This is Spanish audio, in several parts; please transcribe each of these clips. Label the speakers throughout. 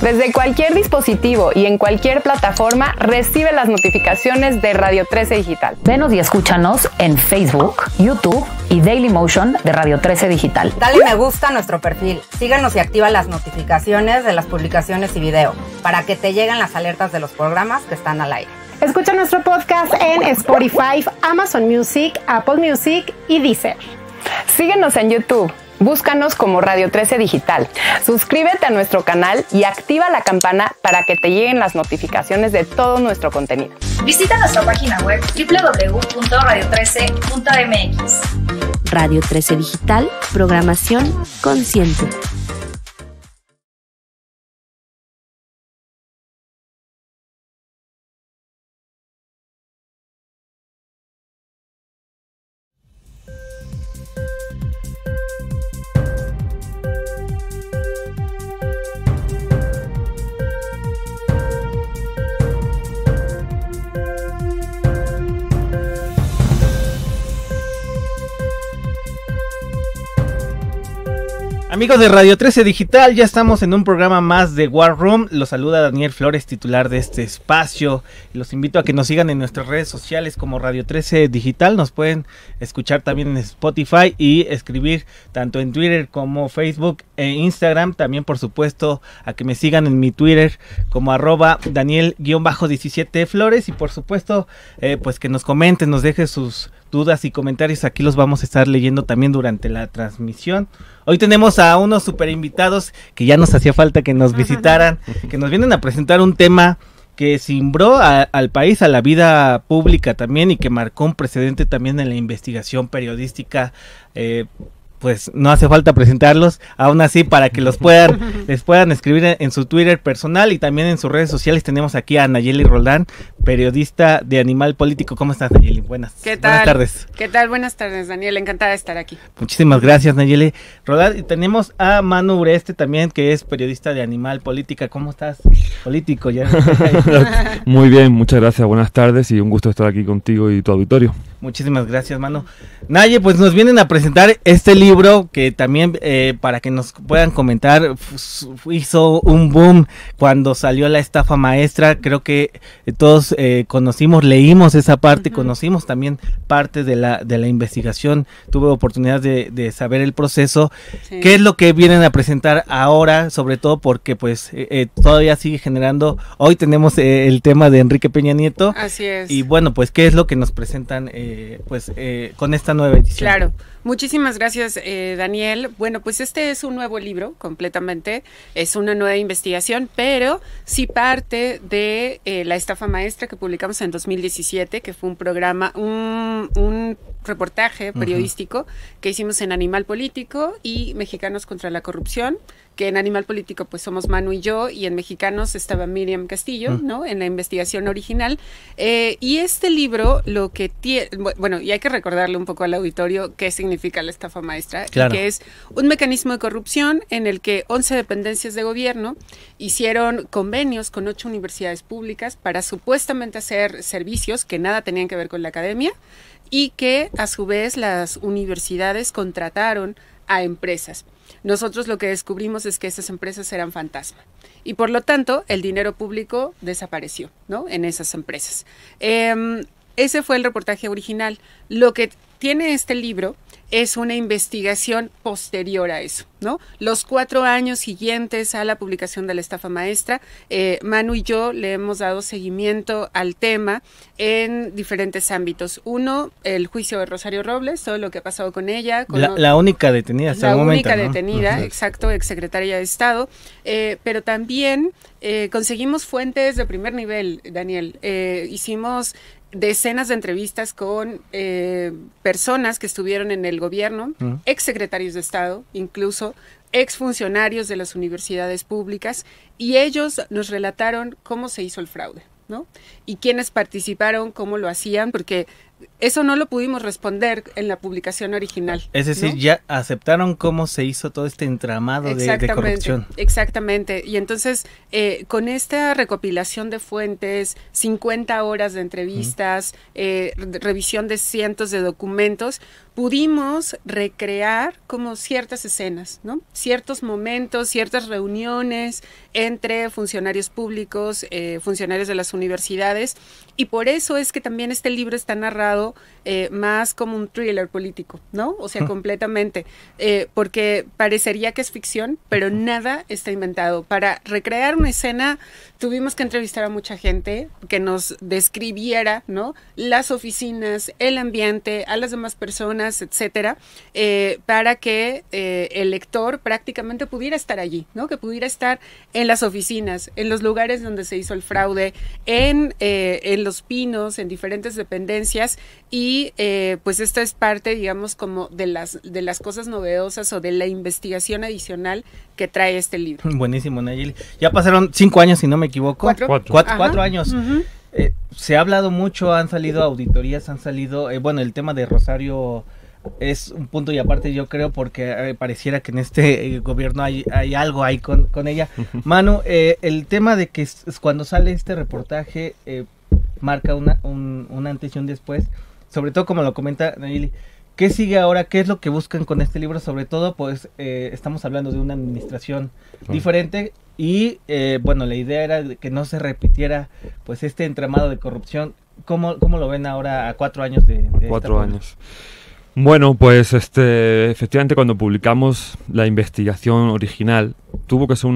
Speaker 1: Desde cualquier dispositivo y en cualquier plataforma, recibe las notificaciones de Radio 13 Digital.
Speaker 2: Venos y escúchanos en Facebook, YouTube y Dailymotion de Radio 13 Digital.
Speaker 3: Dale me gusta a nuestro perfil, síganos y activa las notificaciones de las publicaciones y video para que te lleguen las alertas de los programas que están al aire.
Speaker 4: Escucha nuestro podcast en Spotify, Amazon Music, Apple Music y Deezer.
Speaker 1: Síguenos en YouTube. Búscanos como Radio 13 Digital. Suscríbete a nuestro canal y activa la campana para que te lleguen las notificaciones de todo nuestro contenido.
Speaker 5: Visita nuestra página web www.radio13.mx.
Speaker 6: Radio 13 Digital, programación consciente.
Speaker 7: Amigos de Radio 13 Digital, ya estamos en un programa más de War Room. Los saluda Daniel Flores, titular de este espacio. Los invito a que nos sigan en nuestras redes sociales como Radio 13 Digital. Nos pueden escuchar también en Spotify y escribir tanto en Twitter como Facebook e Instagram. También, por supuesto, a que me sigan en mi Twitter como @Daniel_17 Flores. Y por supuesto, pues que nos comenten, nos dejen sus dudas y comentarios. Aquí los vamos a estar leyendo también durante la transmisión. Hoy tenemos a unos super invitados que ya nos hacía falta que nos visitaran, que nos vienen a presentar un tema que cimbró al país, a la vida pública también, y que marcó un precedente también en la investigación periodística. Pues no hace falta presentarlos, aún así para que les puedan escribir en su Twitter personal y también en sus redes sociales. Tenemos aquí a Nayeli Roldán, periodista de Animal Político. ¿Cómo estás, Nayeli? Buenas tardes.
Speaker 8: ¿Qué tal? Buenas tardes, Daniel, encantada de estar aquí.
Speaker 7: Muchísimas gracias, Nayeli Roldán. Y tenemos a Manu Ureste también, que es periodista de Animal Política. ¿Cómo estás? Político ya.
Speaker 9: Muy bien, muchas gracias, buenas tardes y un gusto estar aquí contigo y tu auditorio.
Speaker 7: Muchísimas gracias, Manu. Naye, pues nos vienen a presentar este libro que también, para que nos puedan comentar, hizo un boom cuando salió La estafa maestra. Creo que todos leímos esa parte, conocimos también parte de la investigación, tuve oportunidad de saber el proceso. Sí. ¿Qué es lo que vienen a presentar ahora? Sobre todo porque pues todavía sigue generando, hoy tenemos el tema de Enrique Peña Nieto.
Speaker 8: Así es.
Speaker 7: Y bueno, pues ¿qué es lo que nos presentan con esta nueva edición?
Speaker 8: Claro. Muchísimas gracias, Daniel. Bueno, pues este es un nuevo libro completamente, es una nueva investigación, pero sí parte de La estafa maestra que publicamos en 2017, que fue un programa, un reportaje periodístico que hicimos en Animal Político y Mexicanos contra la Corrupción, que en Animal Político pues somos Manu y yo, y en Mexicanos estaba Miriam Castillo, ¿no? En la investigación original. Y este libro lo que tiene, bueno, y hay que recordarle un poco al auditorio qué significa la estafa maestra, claro, que es un mecanismo de corrupción en el que 11 dependencias de gobierno hicieron convenios con 8 universidades públicas para supuestamente hacer servicios que nada tenían que ver con la academia, y que a su vez las universidades contrataron a empresas. Nosotros lo que descubrimos es que esas empresas eran fantasma y por lo tanto el dinero público desapareció, ¿no? En esas empresas. Ese fue el reportaje original. Lo que tiene este libro es una investigación posterior a eso, ¿no? Los 4 años siguientes a la publicación de La estafa maestra, Manu y yo le hemos dado seguimiento al tema en diferentes ámbitos. Uno, el juicio de Rosario Robles, todo lo que ha pasado con ella.
Speaker 7: La única detenida hasta el momento, ¿no? La única
Speaker 8: detenida, exacto, exsecretaria de Estado. Pero también conseguimos fuentes de primer nivel, Daniel. Hicimos decenas de entrevistas con personas que estuvieron en el gobierno, exsecretarios de Estado, incluso exfuncionarios de las universidades públicas, y ellos nos relataron cómo se hizo el fraude, ¿no? Y quiénes participaron, cómo lo hacían, porque eso no lo pudimos responder en la publicación original.
Speaker 7: Es decir,
Speaker 8: ¿no?
Speaker 7: ya aceptaron cómo se hizo todo este entramado de corrupción.
Speaker 8: Exactamente. Y entonces, con esta recopilación de fuentes, 50 horas de entrevistas, revisión de cientos de documentos, pudimos recrear como ciertas escenas, ¿no? Ciertos momentos, ciertas reuniones entre funcionarios públicos, funcionarios de las universidades, y por eso es que también este libro está narrado más como un thriller político, ¿no? O sea, completamente, porque parecería que es ficción, pero nada está inventado. Para recrear una escena tuvimos que entrevistar a mucha gente que nos describiera, ¿no? Las oficinas, el ambiente, a las demás personas, etcétera, para que el lector prácticamente pudiera estar allí, ¿no? Que pudiera estar en las oficinas, en los lugares donde se hizo el fraude, en Los Pinos, en diferentes dependencias, y pues esta es parte, digamos, como de las cosas novedosas o de la investigación adicional que trae este libro.
Speaker 7: Buenísimo, Nayeli. Ya pasaron 5 años, si no me equivoco. 4 años.
Speaker 8: Uh-huh.
Speaker 7: Se ha hablado mucho, han salido auditorías, han salido, bueno, el tema de Rosario es un punto y aparte, yo creo, porque pareciera que en este gobierno hay algo ahí con ella. Manu, el tema de que cuando sale este reportaje marca un antes y un después, sobre todo como lo comenta Nayeli. ¿Qué sigue ahora? ¿Qué es lo que buscan con este libro? Sobre todo, pues, estamos hablando de una administración diferente y, bueno, la idea era que no se repitiera, pues, este entramado de corrupción. ¿Cómo lo ven ahora a 4 años de
Speaker 9: 4 años. Bueno, pues efectivamente cuando publicamos la investigación original, tuvo que ser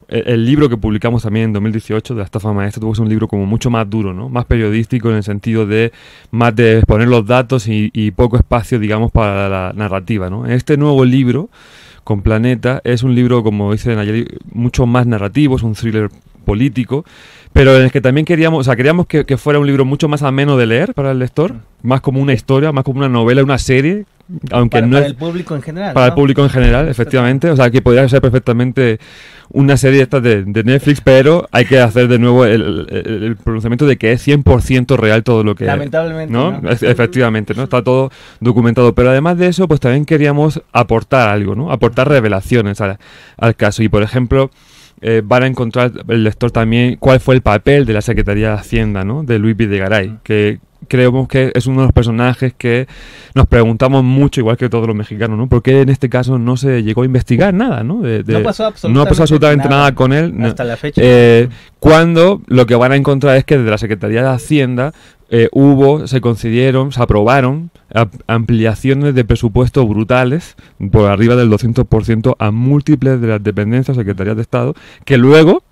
Speaker 9: el libro que publicamos también en 2018 de la estafa maestra tuvo que ser un libro como mucho más duro, ¿no? Más periodístico en el sentido de más de exponer los datos y poco espacio, digamos, para la narrativa, ¿no? Este nuevo libro, con Planeta, es un libro, como dice Nayeli, mucho más narrativo, es un thriller político, pero en el que también queríamos que fuera un libro mucho más ameno de leer para el lector, más como una historia, más como una novela, una serie, aunque no
Speaker 7: para
Speaker 9: es
Speaker 7: el público en general.
Speaker 9: Para
Speaker 7: ¿no?
Speaker 9: el público en general, efectivamente, o sea, que podría ser perfectamente una serie esta de Netflix, pero hay que hacer de nuevo el pronunciamiento de que es 100% real todo lo que
Speaker 7: lamentablemente,
Speaker 9: ¿no?
Speaker 7: ¿no?
Speaker 9: Efectivamente, ¿no? Está todo documentado, pero además de eso, pues también queríamos aportar algo, ¿no? Aportar revelaciones al caso, y por ejemplo, van a encontrar el lector también cuál fue el papel de la Secretaría de Hacienda, ¿no? De Luis Videgaray, que creemos que es uno de los personajes que nos preguntamos mucho, igual que todos los mexicanos, ¿no? ¿Por qué en este caso no se llegó a investigar nada, ¿no?
Speaker 7: No pasó
Speaker 9: absolutamente nada con él.
Speaker 7: Hasta la fecha.
Speaker 9: Cuando lo que van a encontrar es que desde la Secretaría de Hacienda se aprobaron ampliaciones de presupuesto brutales por arriba del 200% a múltiples de las dependencias, secretarías de Estado, que luego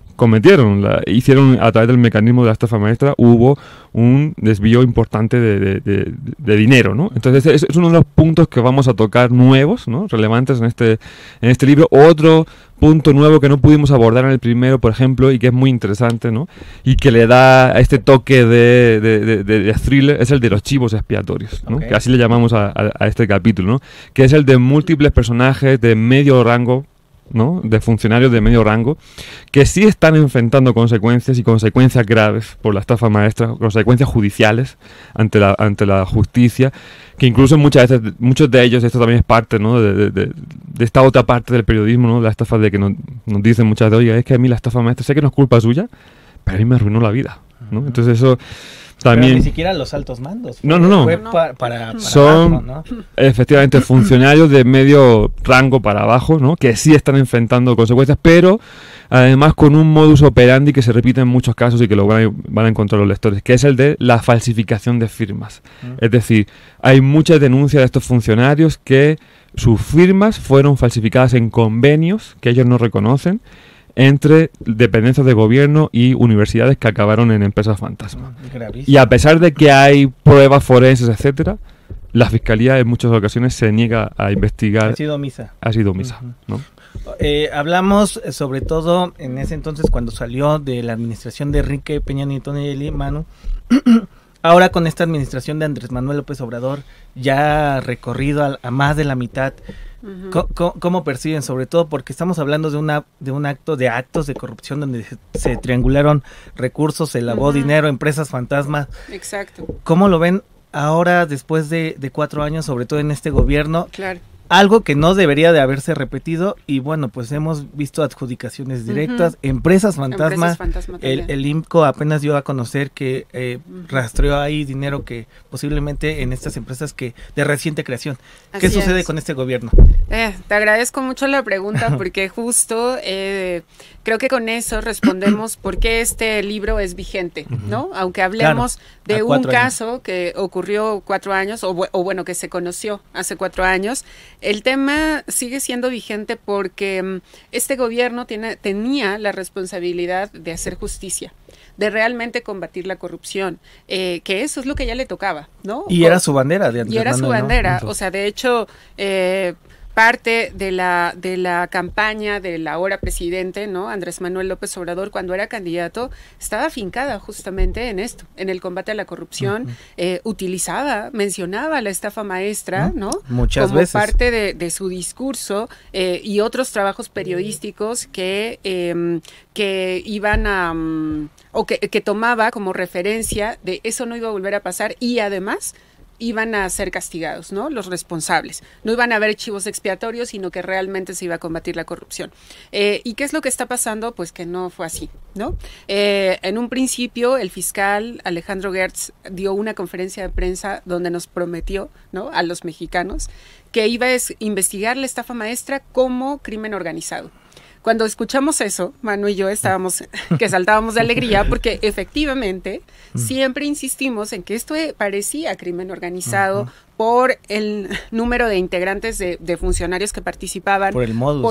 Speaker 9: hicieron a través del mecanismo de la estafa maestra, hubo un desvío importante de dinero, ¿no? Entonces es uno de los puntos que vamos a tocar nuevos, ¿no? Relevantes en este libro. Otro punto nuevo que no pudimos abordar en el primero, por ejemplo, y que es muy interesante, ¿no? Y que le da este toque de thriller, es el de los chivos expiatorios, ¿no?
Speaker 7: Okay.
Speaker 9: Que así le llamamos a este capítulo, ¿no? Que es el de múltiples personajes de medio rango, ¿no? De funcionarios de medio rango que sí están enfrentando consecuencias y consecuencias graves por la estafa maestra, consecuencias judiciales ante la justicia, que incluso muchas veces, muchos de ellos, esto también es parte, ¿no? de esta otra parte del periodismo, ¿no? La estafa de que nos dicen muchas veces, oye, es que a mí la estafa maestra sé que no es culpa suya, pero a mí me arruinó la vida, ¿no? Entonces eso también...
Speaker 7: Pero ni siquiera los altos mandos.
Speaker 9: No.
Speaker 7: Fue para
Speaker 9: son
Speaker 7: abajo, ¿no?
Speaker 9: Efectivamente funcionarios de medio rango para abajo, ¿no? Que sí están enfrentando consecuencias, pero además con un modus operandi que se repite en muchos casos y que lo van a encontrar los lectores, que es el de la falsificación de firmas. Es decir, hay muchas denuncias de estos funcionarios que sus firmas fueron falsificadas en convenios que ellos no reconocen entre dependencias de gobierno y universidades que acabaron en empresas fantasma.
Speaker 7: Gravísimo.
Speaker 9: Y a pesar de que hay pruebas forenses, etcétera, la fiscalía en muchas ocasiones se niega a investigar.
Speaker 7: Ha sido omisa.
Speaker 9: ¿no?
Speaker 7: Hablamos sobre todo en ese entonces cuando salió de la administración de Enrique Peña Nieto, Nayeli, Manu. Ahora con esta administración de Andrés Manuel López Obrador, ya recorrido a más de la mitad, ¿cómo perciben? Sobre todo porque estamos hablando de actos de corrupción donde se triangularon recursos, se lavó dinero, empresas fantasmas.
Speaker 8: Exacto.
Speaker 7: ¿Cómo lo ven ahora, después de 4 años, sobre todo en este gobierno,
Speaker 8: Claro.
Speaker 7: algo que no debería de haberse repetido, y bueno, pues hemos visto adjudicaciones directas, empresas fantasma, el IMCO apenas dio a conocer que rastreó ahí dinero que posiblemente en estas empresas que de reciente creación. ¿Qué sucede con este gobierno?
Speaker 8: Te agradezco mucho la pregunta porque justo creo que con eso respondemos por qué este libro es vigente, ¿no? Aunque hablemos de un caso que ocurrió 4 años, o bueno, que se conoció hace 4 años, el tema sigue siendo vigente porque este gobierno tenía la responsabilidad de hacer justicia, de realmente combatir la corrupción, que eso es lo que ya le tocaba, ¿no?
Speaker 7: Y era su bandera de Andrés
Speaker 8: Y era su
Speaker 7: Manuel,
Speaker 8: bandera,
Speaker 7: ¿no?
Speaker 8: o sea, de hecho, parte de la campaña del ahora presidente, ¿no? Andrés Manuel López Obrador, cuando era candidato, estaba afincada justamente en esto, en el combate a la corrupción, mencionaba la estafa maestra, ¿no?
Speaker 7: Muchas
Speaker 8: como
Speaker 7: veces.
Speaker 8: parte de su discurso y otros trabajos periodísticos que iban a, o que tomaba como referencia de eso no iba a volver a pasar y además iban a ser castigados, ¿no? Los responsables. No iban a haber chivos expiatorios, sino que realmente se iba a combatir la corrupción. ¿Y qué es lo que está pasando? Pues que no fue así, ¿no? En un principio, el fiscal Alejandro Gertz dio una conferencia de prensa donde nos prometió, ¿no? A los mexicanos que iba a investigar la estafa maestra como crimen organizado. Cuando escuchamos eso, Manu y yo estábamos que saltábamos de alegría porque efectivamente siempre insistimos en que esto parecía crimen organizado por el número de integrantes de funcionarios que participaban,
Speaker 7: por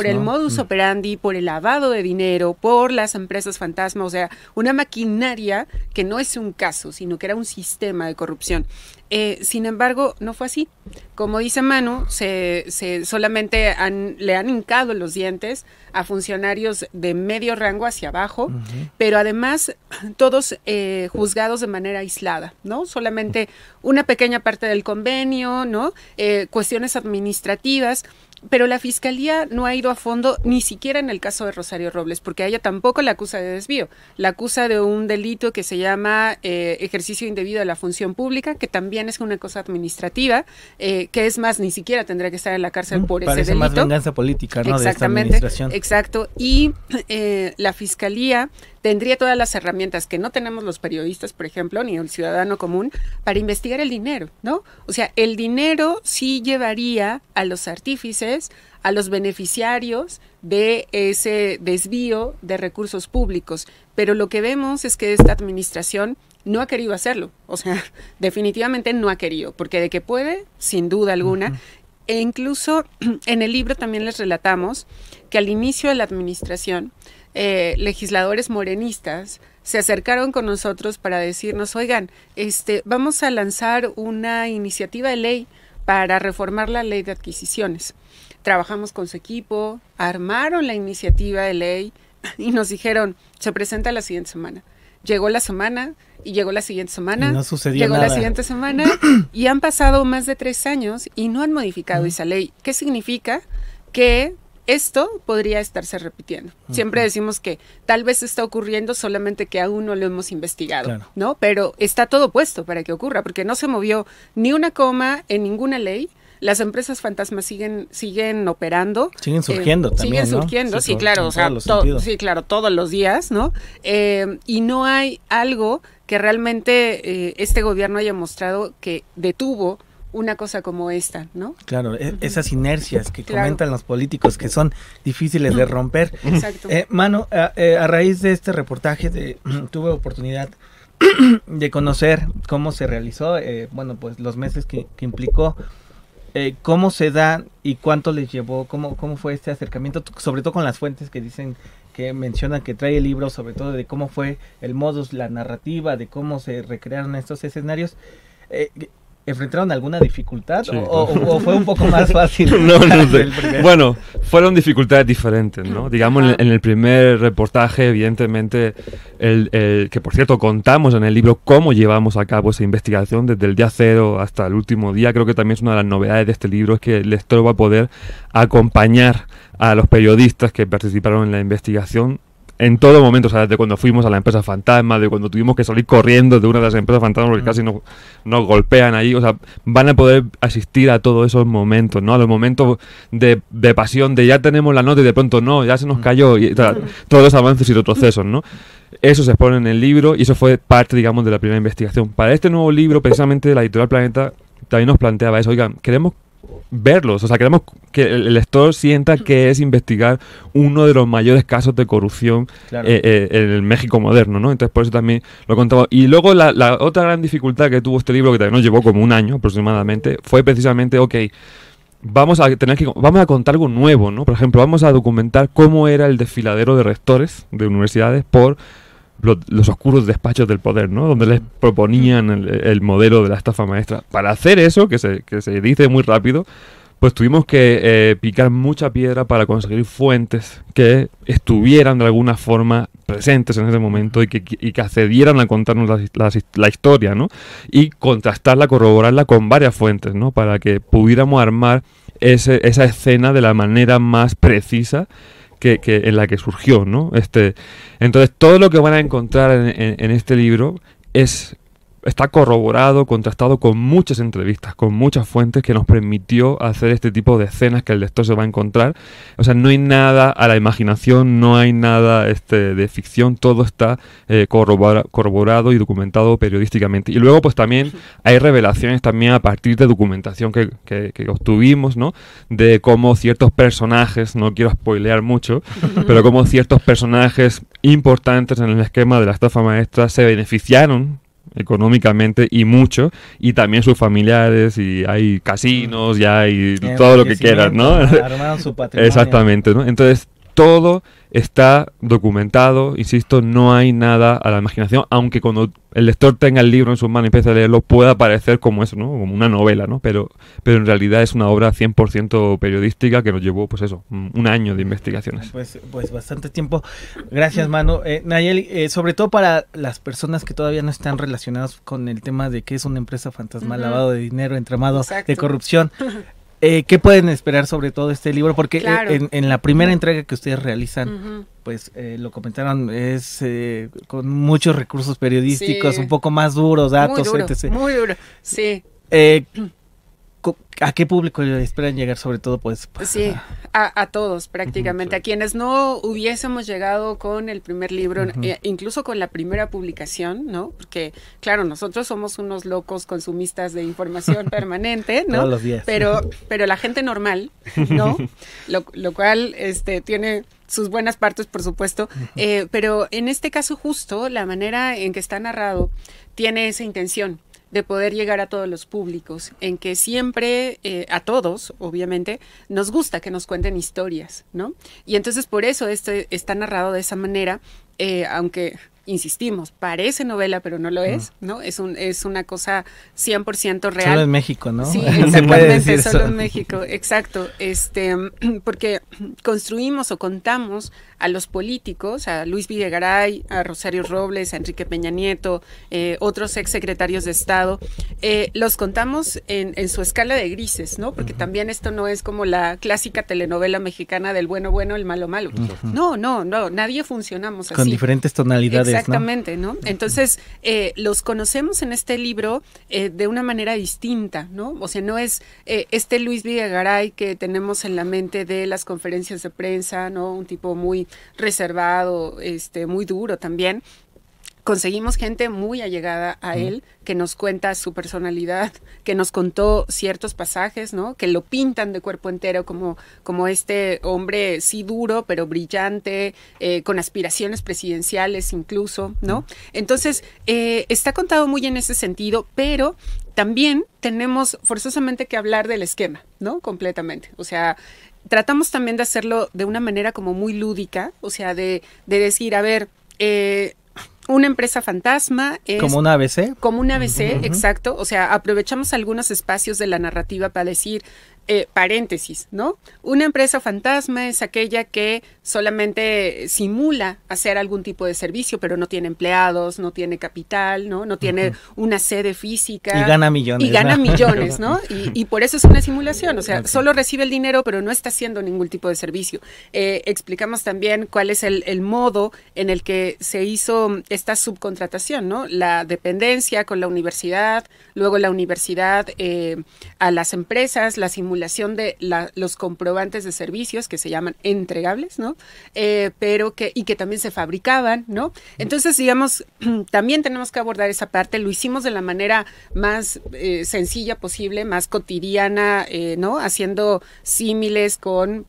Speaker 7: el modus
Speaker 8: operandi, por el lavado de dinero, por las empresas fantasma, o sea, una maquinaria que no es un caso, sino que era un sistema de corrupción. Sin embargo, no fue así. Como dice Manu, solamente le han hincado los dientes a funcionarios de medio rango hacia abajo, pero además todos juzgados de manera aislada, ¿no? Solamente una pequeña parte del convenio, ¿no? Cuestiones administrativas, pero la Fiscalía no ha ido a fondo ni siquiera en el caso de Rosario Robles, porque a ella tampoco la acusa de desvío, la acusa de un delito que se llama ejercicio indebido de la función pública, que también es una cosa administrativa, que es más, ni siquiera tendría que estar en la cárcel por ese delito.
Speaker 7: Parece más venganza política, ¿no?
Speaker 8: Exactamente,
Speaker 7: de esta administración.
Speaker 8: Exacto, y la Fiscalía tendría todas las herramientas que no tenemos los periodistas, por ejemplo, ni el ciudadano común, para investigar el dinero, ¿no? O sea, el dinero sí llevaría a los artífices, a los beneficiarios de ese desvío de recursos públicos, pero lo que vemos es que esta administración no ha querido hacerlo, o sea, definitivamente no ha querido, porque de que puede, sin duda alguna, e incluso en el libro también les relatamos que al inicio de la administración, legisladores morenistas se acercaron con nosotros para decirnos, oigan, vamos a lanzar una iniciativa de ley para reformar la ley de adquisiciones. Trabajamos con su equipo, armaron la iniciativa de ley y nos dijeron, se presenta la siguiente semana. Llegó la semana y llegó la siguiente semana,
Speaker 7: y no sucedió
Speaker 8: llegó
Speaker 7: nada.
Speaker 8: La siguiente semana y han pasado más de 3 años y no han modificado esa ley. ¿Qué significa? Que esto podría estarse repitiendo. Siempre decimos que tal vez está ocurriendo, solamente que aún no lo hemos investigado, claro, ¿no? Pero está todo puesto para que ocurra, porque no se movió ni una coma en ninguna ley. Las empresas fantasmas siguen operando.
Speaker 7: Siguen surgiendo también,
Speaker 8: siguen surgiendo, ¿no? Sí, claro, o sea, sí, claro, todos los días, ¿no? Y no hay algo que realmente este gobierno haya mostrado que detuvo una cosa como esta, ¿no?
Speaker 7: Claro, esas inercias que comentan los políticos que son difíciles de romper.
Speaker 8: Exacto.
Speaker 7: Manu, a raíz de este reportaje tuve oportunidad de conocer cómo se realizó, bueno, pues los meses que implicó, cómo se da y cuánto les llevó, cómo fue este acercamiento, sobre todo con las fuentes que dicen, que mencionan que trae el libro, sobre todo de cómo fue el modus, la narrativa, de cómo se recrearon estos escenarios. ¿Enfrentaron alguna dificultad o fue un poco más fácil?
Speaker 9: No sé. Bueno, fueron dificultades diferentes, ¿no? Digamos, en el primer reportaje, evidentemente, que por cierto contamos en el libro cómo llevamos a cabo esa investigación desde el día cero hasta el último día. Creo que también es una de las novedades de este libro, es que el lector va a poder acompañar a los periodistas que participaron en la investigación en todo momento, o sea, desde cuando fuimos a la empresa fantasma, de cuando tuvimos que salir corriendo de una de las empresas fantasmas porque casi nos golpean ahí, o sea, van a poder asistir a todos esos momentos, ¿no? A los momentos de pasión, de ya tenemos la nota y de pronto no, ya se nos cayó, y todos los avances y retrocesos, ¿no? Eso se expone en el libro y eso fue parte, digamos, de la primera investigación. Para este nuevo libro, precisamente, la editorial Planeta también nos planteaba eso, oigan, queremos verlos, o sea, queremos que el lector sienta que es investigar uno de los mayores casos de corrupción
Speaker 7: Claro.
Speaker 9: en el México moderno, ¿no? Entonces por eso también lo contaba. Y luego la otra gran dificultad que tuvo este libro, que también nos llevó como un año aproximadamente, fue precisamente, vamos a contar algo nuevo, ¿no? Por ejemplo, vamos a documentar cómo era el desfiladero de rectores de universidades por los oscuros despachos del poder, ¿no? Donde les proponían el modelo de la estafa maestra. Para hacer eso, que se dice muy rápido, pues tuvimos que picar mucha piedra para conseguir fuentes que estuvieran de alguna forma presentes en ese momento y que accedieran a contarnos la historia, ¿no? Y contrastarla, corroborarla con varias fuentes, ¿no? Para que pudiéramos armar esa escena de la manera más precisa que en la que surgió, ¿no? Entonces todo lo que van a encontrar en este libro está corroborado, contrastado con muchas entrevistas, con muchas fuentes que nos permitió hacer este tipo de escenas que el lector se va a encontrar. O sea, no hay nada a la imaginación, no hay nada de ficción, todo está corroborado y documentado periodísticamente. Y luego pues también hay revelaciones también a partir de documentación que obtuvimos, ¿no? De cómo ciertos personajes, no quiero spoilear mucho, pero cómo ciertos personajes importantes en el esquema de la estafa maestra se beneficiaron económicamente y mucho, y también sus familiares, y hay casinos, ya hay todo lo que quieras, ¿no?
Speaker 7: Armaron su patrimonio.
Speaker 9: Exactamente, ¿no? Entonces todo está documentado, insisto, no hay nada a la imaginación, aunque cuando el lector tenga el libro en sus manos y empiece a leerlo, pueda parecer como eso, ¿no? Como una novela, ¿no? Pero en realidad es una obra 100% periodística que nos llevó, pues eso, un año de investigaciones.
Speaker 7: Pues bastante tiempo. Gracias, Manu. Nayeli, sobre todo para las personas que todavía no están relacionadas con el tema de qué es una empresa fantasmal, lavado de dinero, entramado de corrupción. ¿Qué pueden esperar sobre todo este libro? Porque
Speaker 8: claro,
Speaker 7: en la primera entrega que ustedes realizan, pues lo comentaron, es con muchos recursos periodísticos, un poco más duros, datos, etc.
Speaker 8: Muy duro, sí.
Speaker 7: ¿A qué público esperan llegar sobre todo? Pues
Speaker 8: sí, a todos prácticamente, a quienes no hubiésemos llegado con el primer libro, incluso con la primera publicación, ¿no? Porque claro, nosotros somos unos locos consumistas de información permanente, ¿no?
Speaker 7: Todos los días.
Speaker 8: Pero la gente normal, ¿no? Lo cual tiene sus buenas partes, por supuesto, pero en este caso justo la manera en que está narrado tiene esa intención de poder llegar a todos los públicos, en que siempre, a todos, obviamente, nos gusta que nos cuenten historias, ¿no? Y entonces por eso está narrado de esa manera, aunque, insistimos, parece novela, pero no lo es, ¿no? Es una cosa 100% real.
Speaker 7: Solo en México, ¿no?
Speaker 8: Sí,
Speaker 7: Se puede decir
Speaker 8: exactamente, solo
Speaker 7: eso.
Speaker 8: en México, exacto. Porque construimos o contamos a los políticos, a Luis Videgaray, a Rosario Robles, a Enrique Peña Nieto, otros exsecretarios de Estado, los contamos en su escala de grises, ¿no? Porque también esto no es como la clásica telenovela mexicana del bueno bueno, el malo malo. No, nadie funcionamos así.
Speaker 7: Con diferentes tonalidades.
Speaker 8: Exactamente, ¿no? Entonces, los conocemos en este libro de una manera distinta, ¿no? O sea, no es este Luis Videgaray que tenemos en la mente de las conferencias de prensa, ¿no? Un tipo muy reservado, muy duro también. Conseguimos gente muy allegada a él, que nos cuenta su personalidad, que nos contó ciertos pasajes, ¿no? Que lo pintan de cuerpo entero como este hombre sí duro, pero brillante, con aspiraciones presidenciales incluso, ¿no? Entonces, está contado muy en ese sentido, pero también tenemos forzosamente que hablar del esquema, ¿no? Completamente. O sea, tratamos también de hacerlo de una manera como muy lúdica, o sea, de decir, a ver, una empresa fantasma es...
Speaker 7: ¿Como una ABC?
Speaker 8: Como una ABC, exacto. O sea, aprovechamos algunos espacios de la narrativa para decir, paréntesis, ¿no? Una empresa fantasma es aquella que solamente simula hacer algún tipo de servicio, pero no tiene empleados, no tiene capital, ¿no? No tiene una sede física.
Speaker 7: Y gana millones.
Speaker 8: Y gana millones, ¿no? Y por eso es una simulación, o sea, solo recibe el dinero, pero no está haciendo ningún tipo de servicio. Explicamos también cuál es el modo en el que se hizo esta subcontratación, ¿no? La dependencia con la universidad, luego la universidad a las empresas, la simulación de los comprobantes de servicios que se llaman entregables, ¿no? Pero que también se fabricaban, ¿no? Entonces, digamos, también tenemos que abordar esa parte. Lo hicimos de la manera más sencilla posible, más cotidiana, ¿no? Haciendo símiles con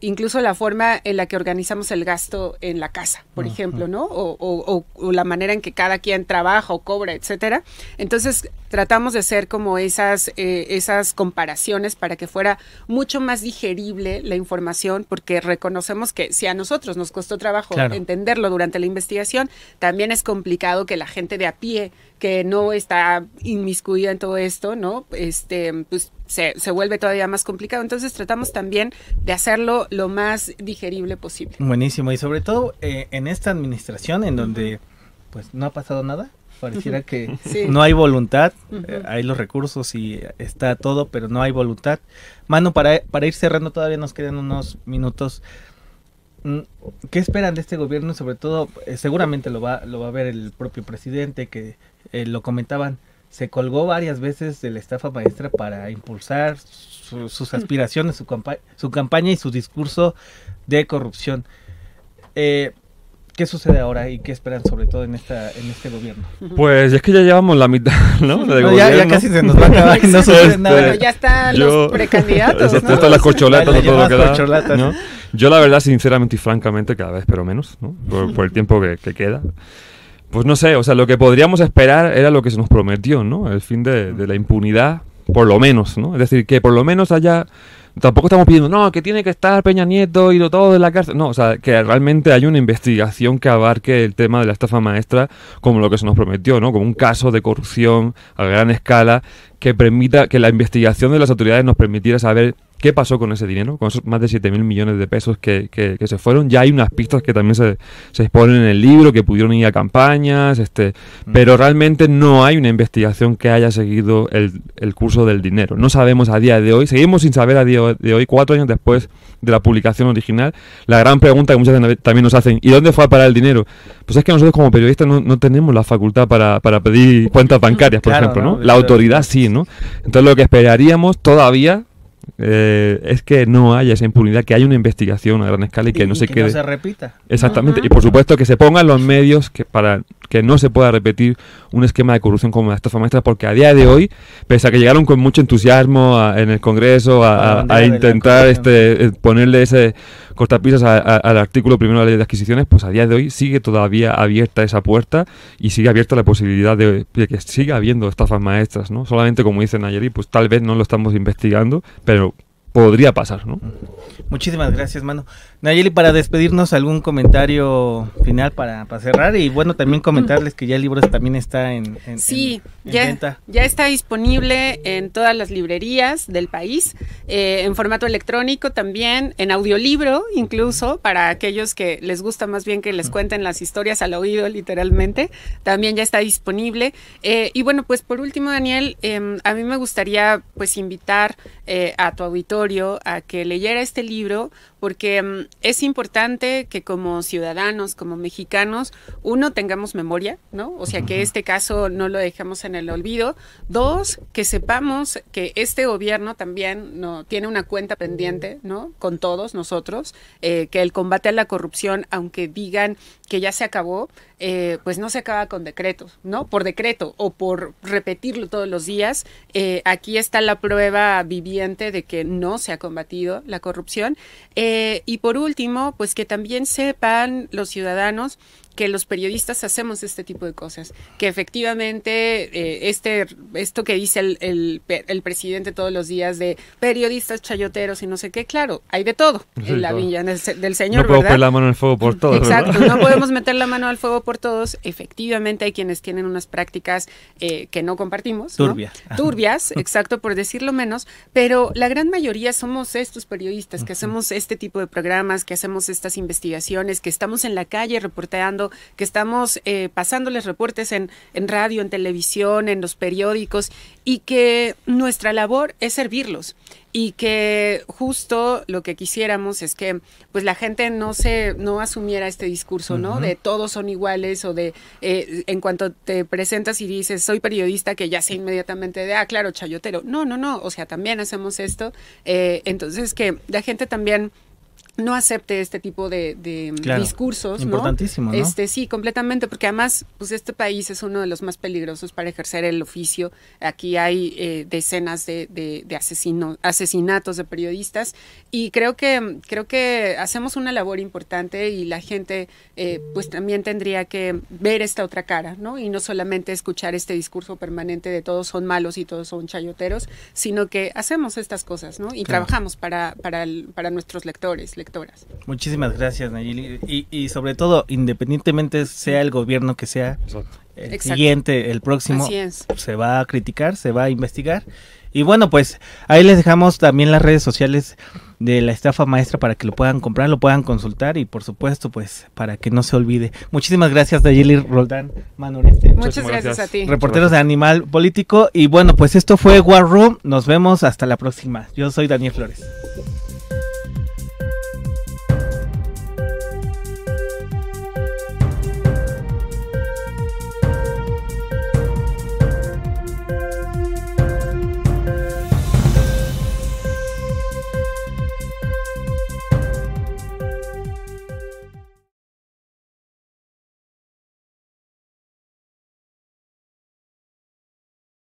Speaker 8: incluso la forma en la que organizamos el gasto en la casa, por ejemplo, ¿no? O la manera en que cada quien trabaja o cobra, etcétera. Entonces, tratamos de hacer como esas comparaciones para que fuera mucho más digerible la información, porque reconocemos que si a nosotros nos costó trabajo entenderlo durante la investigación, también es complicado que la gente de a pie, que no está inmiscuida en todo esto, ¿no? Pues se vuelve todavía más complicado. Entonces tratamos también de hacerlo lo más digerible posible.
Speaker 7: Buenísimo, y sobre todo en esta administración en donde pues no ha pasado nada, pareciera que no hay voluntad, hay los recursos y está todo, pero no hay voluntad. Manu, para ir cerrando, todavía nos quedan unos minutos. ¿Qué esperan de este gobierno? Sobre todo, seguramente lo va a ver el propio presidente, que lo comentaban, se colgó varias veces de la estafa maestra para impulsar sus aspiraciones, su campaña y su discurso de corrupción. ¿Qué sucede ahora y qué esperan sobre todo en este gobierno?
Speaker 9: Pues es que ya llevamos la mitad, ¿no?
Speaker 7: Ya casi se nos va a acabar y no sucede nada.
Speaker 8: Bueno, ya están los precandidatos, ¿no?
Speaker 9: Ya están las corcholatas, todo lo que da,
Speaker 7: corcholatas,
Speaker 9: ¿no? Yo la verdad, sinceramente y francamente, cada vez espero menos, ¿no? Por el tiempo que queda. Pues no sé, o sea, lo que podríamos esperar era lo que se nos prometió, ¿no? El fin de la impunidad, por lo menos, ¿no? Es decir, que por lo menos haya... Tampoco estamos pidiendo, no, que tiene que estar Peña Nieto y todo en la cárcel. No, o sea, que realmente hay una investigación que abarque el tema de la estafa maestra como lo que se nos prometió, ¿no? Como un caso de corrupción a gran escala que permita que la investigación de las autoridades nos permitiera saber qué pasó con ese dinero, con esos más de 7.000 millones de pesos que se fueron. Ya hay unas pistas que también se exponen en el libro, que pudieron ir a campañas, pero realmente no hay una investigación que haya seguido el curso del dinero. No sabemos a día de hoy, seguimos sin saber a día de hoy, 4 años después de la publicación original. La gran pregunta que muchas veces también nos hacen, ¿y dónde fue a parar el dinero? Pues es que nosotros como periodistas no tenemos la facultad para pedir cuentas bancarias, por ejemplo, ¿no? La autoridad sí, ¿no? Entonces lo que esperaríamos todavía es que no haya esa impunidad, que haya una investigación a gran escala y que no se quede.
Speaker 7: No se repita.
Speaker 9: Exactamente, y por supuesto que se pongan los medios para que no se pueda repetir un esquema de corrupción como la estafa maestra, porque a día de hoy, pese a que llegaron con mucho entusiasmo en el Congreso a intentar ponerle ese cortapisas al artículo primero de la ley de adquisiciones, pues a día de hoy sigue todavía abierta esa puerta y sigue abierta la posibilidad de que siga habiendo estafas maestras, ¿no? Solamente, como dice Nayeli, pues tal vez no lo estamos investigando, pero podría pasar, ¿no?
Speaker 7: Muchísimas gracias, Manu. Nayeli, para despedirnos, ¿algún comentario final para cerrar? Y bueno, también comentarles que ya el libro también está en venta.
Speaker 8: Ya está disponible en todas las librerías del país, en formato electrónico también, en audiolibro incluso, para aquellos que les gusta más bien que les cuenten las historias al oído, literalmente, también ya está disponible. Y bueno, pues por último, Daniel, a mí me gustaría pues invitar a tu auditorio a que leyera este libro, porque es importante que como ciudadanos, como mexicanos, uno, tengamos memoria, ¿no? O sea, que este caso no lo dejemos en el olvido. 2, que sepamos que este gobierno también tiene una cuenta pendiente, ¿no? Con todos nosotros, que el combate a la corrupción, aunque digan que ya se acabó, pues no se acaba con decretos, ¿no? Por decreto o por repetirlo todos los días. Aquí está la prueba viviente de que no se ha combatido la corrupción. Y por último, pues que también sepan los ciudadanos que los periodistas hacemos este tipo de cosas, que efectivamente esto que dice el presidente todos los días de periodistas chayoteros y no sé qué, claro, hay de todo en la viña del señor,
Speaker 9: no puedo
Speaker 8: ¿verdad?
Speaker 9: poner la mano en el fuego por todos.
Speaker 8: Exacto,
Speaker 9: ¿verdad?
Speaker 8: no podemos meter la mano al fuego por todos. Efectivamente hay quienes tienen unas prácticas que no compartimos, ¿no? Turbias, exacto, por decirlo menos, pero la gran mayoría somos estos periodistas que hacemos este tipo de programas, que hacemos estas investigaciones, que estamos en la calle reporteando, que estamos pasándoles reportes en radio, en televisión, en los periódicos, y que nuestra labor es servirlos. Y que justo lo que quisiéramos es que pues la gente no asumiera este discurso, ¿no? De todos son iguales, o de en cuanto te presentas y dices soy periodista, que ya sé inmediatamente de claro, chayotero. No, o sea, también hacemos esto. Entonces que la gente también no acepte este tipo de discursos,
Speaker 7: importantísimo, ¿no?
Speaker 8: Sí, completamente, porque además, pues este país es uno de los más peligrosos para ejercer el oficio. Aquí hay decenas de asesinatos de periodistas, y creo que hacemos una labor importante, y la gente pues también tendría que ver esta otra cara, ¿no? Y no solamente escuchar este discurso permanente de todos son malos y todos son chayoteros, sino que hacemos estas cosas, ¿no? Y trabajamos para nuestros lectores.
Speaker 7: Muchísimas gracias, Nayeli, y sobre todo, independientemente sea el gobierno que sea, el siguiente, el próximo, se va a criticar, se va a investigar. Y bueno, pues ahí les dejamos también las redes sociales de la estafa maestra para que lo puedan comprar, lo puedan consultar, y por supuesto, pues para que no se olvide. Muchísimas gracias, Nayeli Roldán, Manu Oreste.
Speaker 8: Muchas gracias a ti.
Speaker 7: Reporteros de Animal Político. Y bueno, pues esto fue War Room. Nos vemos hasta la próxima. Yo soy Daniel Flores.